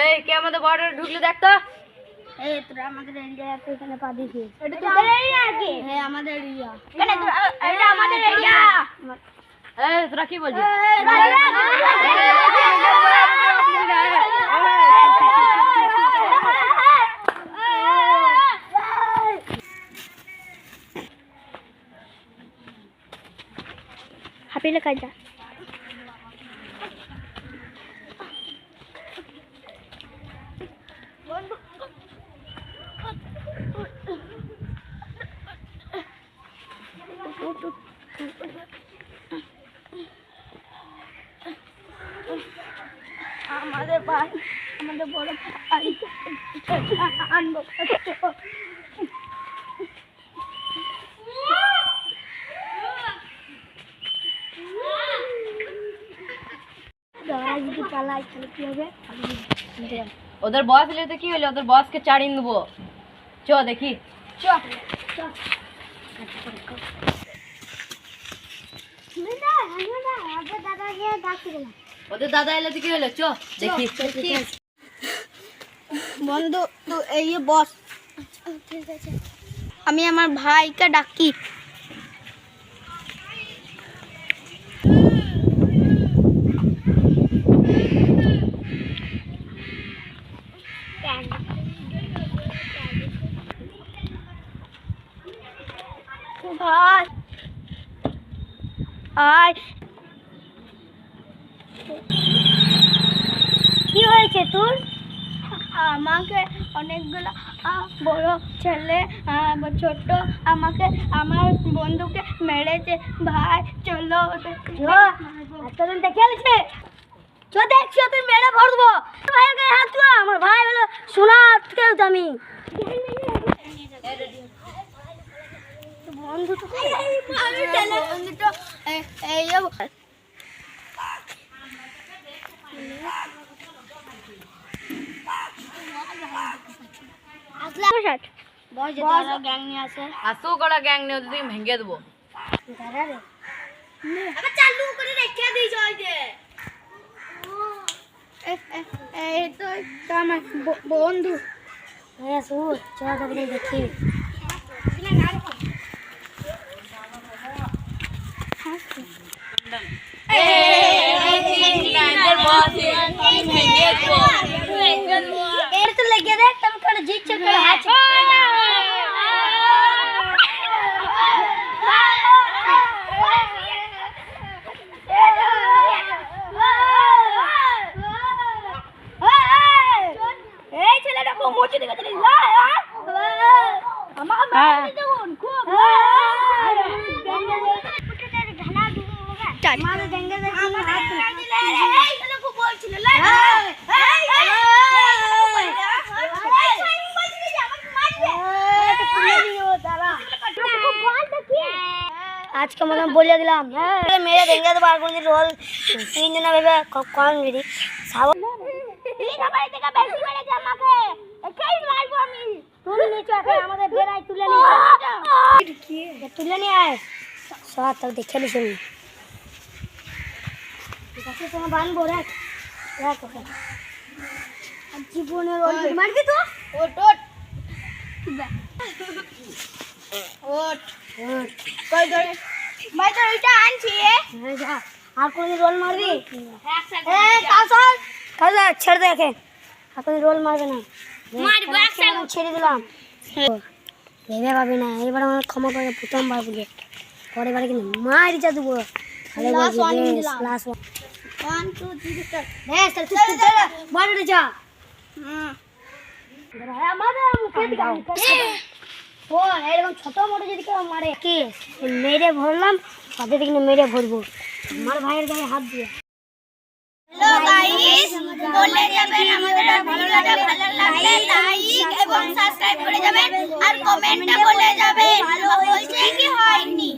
এই কে আমাদের বর্ডারে ঢুকলে দেখতো। এই তোরা আমাদের এরিয়া এখানে পা দিছিস। এটা তোদের এরিয়া নাকি? হ্যাঁ আমাদের এরিয়া। কেন এটা আমাদের এরিয়া? এই তোরা কি বলছিস? হাপিলে কাজা আমাদের ভাই আমাদের বড় ভাই আনবো ওদের বস এলে তো কি হলো, ওদের বসকে চাড়িয়ে দেবো। চ দেখি ওদের দাদা এলে তো কি হলো, চ দেখি। বন্ধু তো এই বস আমি আমার ভাইকে ডাকি। ভাই আয় কি হয়েছে তোর? আমাকে অনেকগুলো বড় ছেলে ছোট আমাকে আমার বন্ধুকে মেরেছে ভাই। চলো এতদিন দেখে এসেছে, চো দেখছি তুই মেরে ভরবো। ভাইয়ের গায়ে হাত তুলো, আমার ভাই হলো সোনা কেউ দামি। বন্ধু তো গ্যাং নিয়ে আসে। আসুক ওরা গ্যাং নিয়ে, ওদের ভেঙে দেবো। চালু করে রেখে দিয়েছ এই তো আমার বন্ধু। হ্যাঁ শুন চল দেখি। এর তো লেগে দেখ তুমি কোন জিতছ কোন হাত এই ছেলেটা খুব মোচে দেখে দিলি না আমাকে মারতে দেবুন খুব মারে ডেঙ্গে দে আমাদের এই ছেলে খুব বলছিল লে আজকে মনে বলে দিলাম মেরে ভেঙে দেবো। আর কোনদিন রোল তিনজনে ভেবে কম মেরি আমাদের বেড়াই তুলে তুলে নিয়ে আয় সব তাও দেখে নিস তোমার বানবো রে জীবনের মারবি তো ওট ওট ওট কই ধরে ভাই তো এটা আনছি আর কোন রোল মারবি? কাজা ছেড়ে দেখে আর কোন রোল মারবে না। মারবো একসাথে ছেড়ে দিলাম। ভেবে পাবি না এবার আমার ক্ষমা করে প্রথমবার বলে পরের বারে কিন্তু মারি যা দেবো। লাস্ট ওয়ান 1 2 3 স্টার্ট নেক্সট চল বড় যা আমাদের মুখে দিকে ও এরকম ছোট মোটো যদি কেউ মারে কি মেরে ভরলাম তাদের কিন্তু মেরে ভরবো আমার ভাইয়ের গায়ে হাত দিয়ে। হ্যালো গাইস বলে যাবেন আমাদের ভালো লাগলে লাইক এবং সাবস্ক্রাইব করে যাবেন আর কমেন্টে বলে যাবেন ভালো হয়েছে কি হয়নি।